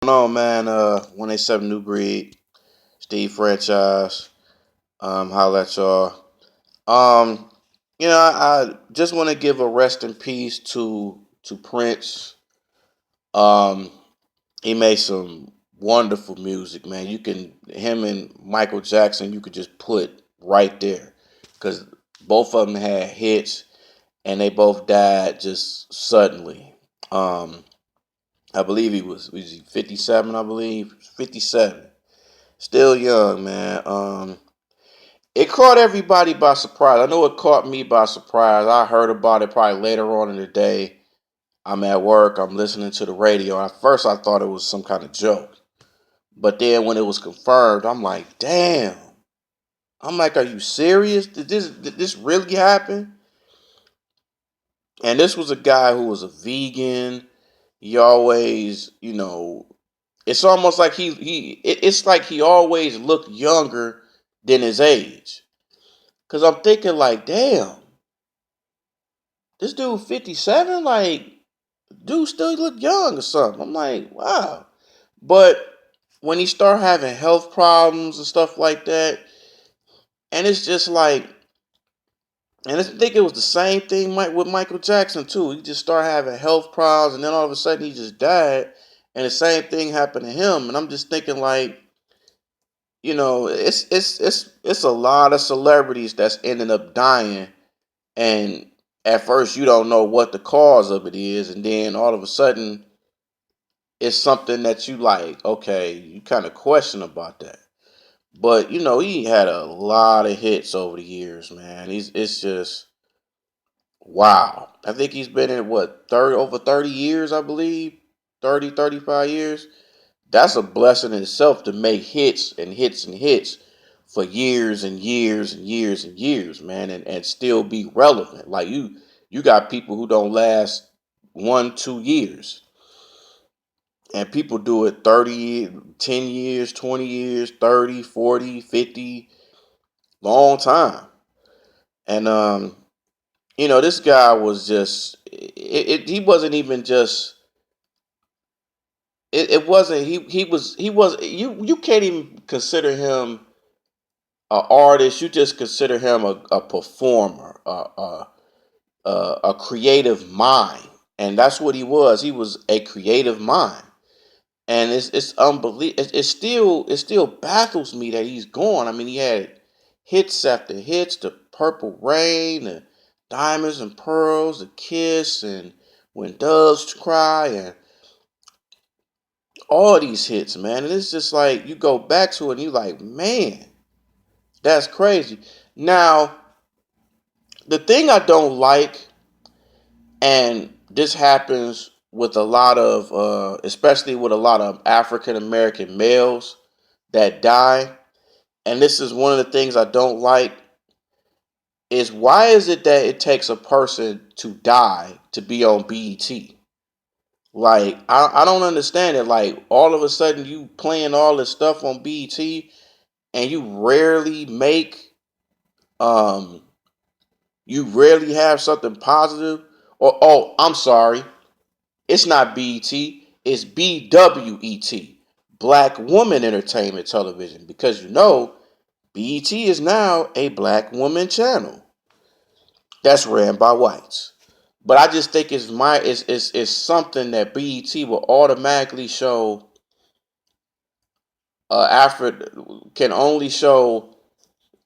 No man, 187 New Breed, Steve Franchise, holla at y'all. Um, I just want to give a rest in peace to Prince. Um, he made some wonderful music, man. Him and Michael Jackson, you could just put right there, because both of them had hits, and they both died just suddenly. Um, I believe was he 57? I believe 57. Still young, man. It caught everybody by surprise. I know it caught me by surprise. I heard about it probably later on in the day. I'm at work. I'm listening to the radio. At first, I thought it was some kind of joke, but then when it was confirmed, I'm like, damn. I'm like, are you serious? Did this really happen? And this was a guy who was a vegan. He always, it's almost like it's like he always looked younger than his age. Cause I'm thinking like, damn, this dude 57, like, dude still look young or something. I'm like, wow. But when he start having health problems and stuff like that, and it's just like, and I think it was the same thing with Michael Jackson too. He just started having health problems, and then all of a sudden he just died, and the same thing happened to him. And I'm just thinking like, it's a lot of celebrities that's ending up dying, and at first you don't know what the cause of it is, and then all of a sudden it's something that you like, okay, you kind of question about that. But he had a lot of hits over the years, man. It's just wow. I think he's been in what, 30, over 30 years, I believe. 30, 35 years. That's a blessing in itself, to make hits and hits and hits for years and years and years and years, man, and still be relevant. Like, you got people who don't last 1, 2 years. And people do it 30, 10 years, 20 years, 30, 40, 50, long time. And this guy was just he wasn't even just it wasn't he was you can't even consider him an artist. You just consider him a performer, a creative mind. And that's what he was. He was a creative mind. And it's unbelievable. It still baffles me that he's gone. I mean, he had hits after hits: the Purple Rain, the Diamonds and Pearls, the Kiss, and When Doves Cry, and all these hits, man. And it's just like you go back to it and you like, man, that's crazy. Now, the thing I don't like, and this happens with a lot of, especially with a lot of African American males that die, and this is one of the things I don't like, is why is it that it takes a person to die to be on BET? Like, I don't understand it. Like, all of a sudden you playing all this stuff on BET, and um you rarely have something positive. Or, oh, I'm sorry, it's not BET, it's BWET, Black Woman Entertainment Television, because BET is now a black woman channel that's ran by whites. But I just think it's something that BET will automatically show. Africa can only show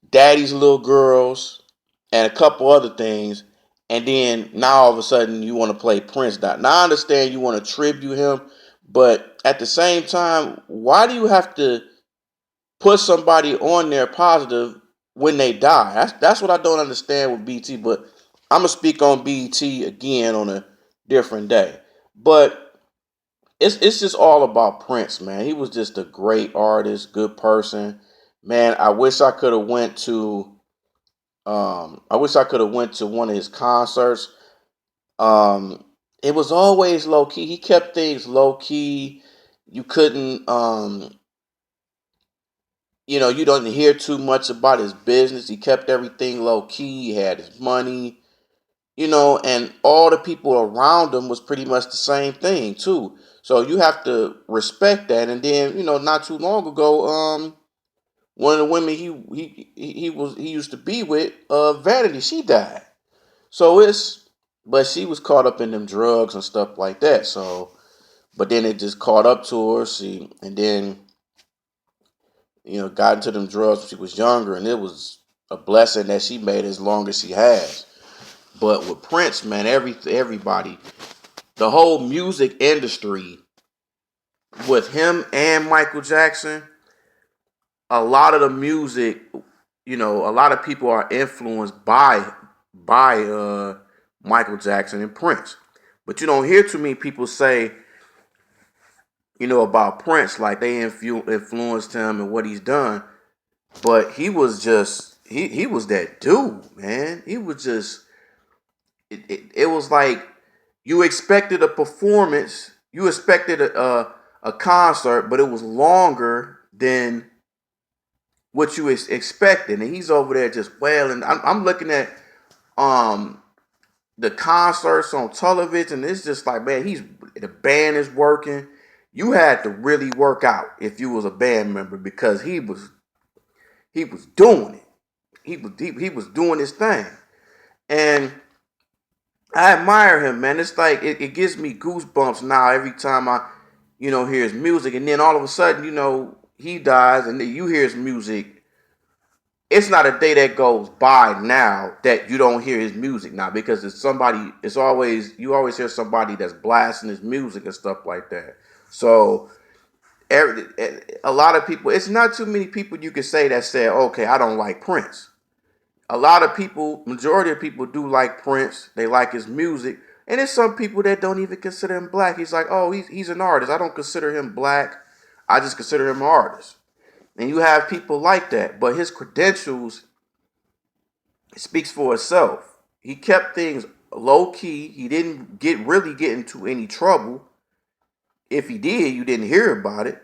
Daddy's Little Girls and a couple other things, and then now all of a sudden you want to play Prince. Now I understand you want to tribute him, but at the same time, why do you have to put somebody on there positive when they die? That's what I don't understand with BT. But I'm gonna speak on BT again on a different day. But it's just all about Prince, man. He was just a great artist, good person, man. I wish I could have went to one of his concerts. Um, it was always low key. He kept things low key. You couldn't you don't hear too much about his business. He kept everything low key. He had his money. and all the people around him was pretty much the same thing too. So you have to respect that. And then, not too long ago, one of the women he used to be with, Vanity, she died. So but she was caught up in them drugs and stuff like that. So, but then it just caught up to her. And then, got into them drugs when she was younger, and it was a blessing that she made as long as she has. But with Prince, man, everybody, the whole music industry, with him and Michael Jackson, a lot of the music, a lot of people are influenced by Michael Jackson and Prince. But you don't hear too many people say, about Prince, like they influenced him and what he's done. But he was just he was that dude, man. He was just it was like you expected a performance, you expected a concert, but it was longer than what you expected, and he's over there just wailing. I'm looking at um the concerts on television. It's just like, man, the band is working. You had to really work out if you was a band member because he was doing it. He was doing his thing, and I admire him, man. It's like it gives me goosebumps now every time I, hear his music, and then all of a sudden, he dies, and then you hear his music. It's not a day that goes by now that you don't hear his music now because you always hear somebody that's blasting his music and stuff like that. So a lot of people, it's not too many people you could say that say, okay, I don't like Prince. A lot of people, majority of people do like Prince. They like his music. And there's some people that don't even consider him black. He's like, oh, he's an artist. I don't consider him black. I just consider him an artist. And you have people like that. But his credentials speaks for itself. He kept things low key. He didn't really get into any trouble. If he did, you didn't hear about it.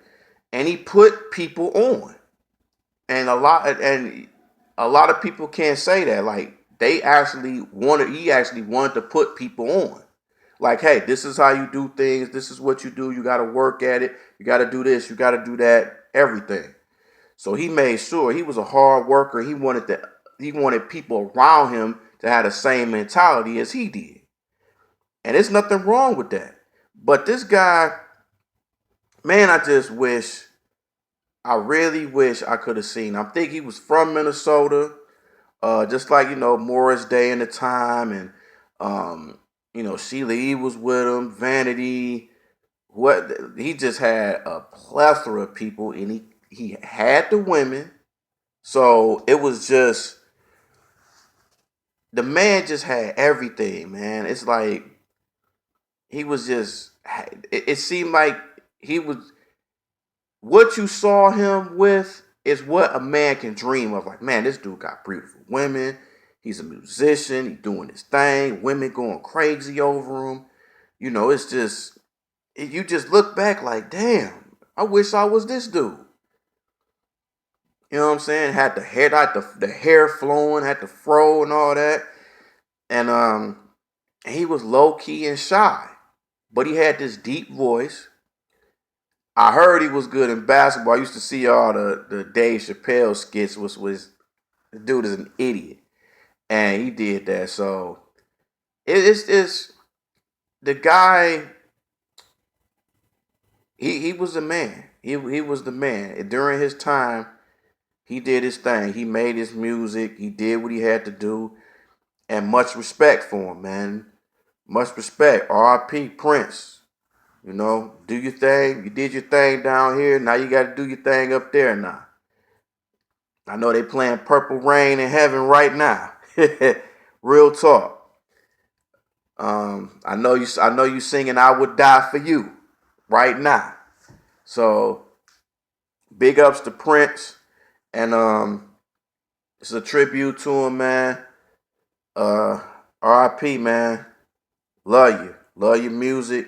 And he put people on. And a lot of people can't say that. Like he actually wanted to put people on. Like, hey, this is how you do things. This is what you do. You got to work at it. You got to do this. You got to do that. Everything. So he made sure he was a hard worker. He wanted people around him to have the same mentality as he did. And there's nothing wrong with that. But this guy, man, I really wish I could have seen. I think he was from Minnesota, just like Morris Day in the time, and Sheila E was with him, Vanity. What he just had a plethora of people, and he had the women. So it was just the man just had everything, man. It's like he was just. It seemed like he was what you saw him with is what a man can dream of. Like, man, this dude got beautiful women. He's a musician. He's doing his thing. Women going crazy over him. It's just you just look back like, damn, I wish I was this dude. You know what I'm saying? Had the hair flowing, had the fro and all that, and he was low key and shy, but he had this deep voice. I heard he was good in basketball. I used to see all the Dave Chappelle skits, which was the dude is an idiot, and he did that. So it's the guy. He was the man. He was the man. And during his time, he did his thing. He made his music. He did what he had to do, and much respect for him, man. Much respect. R.I.P. Prince. Do your thing. You did your thing down here. Now you got to do your thing up there now. I know they playing Purple Rain in heaven right now. Real talk. I know you singing I Would Die for You right now. So big ups to Prince, and it's a tribute to him, man. Uh R.I.P. man. Love you. Love your music.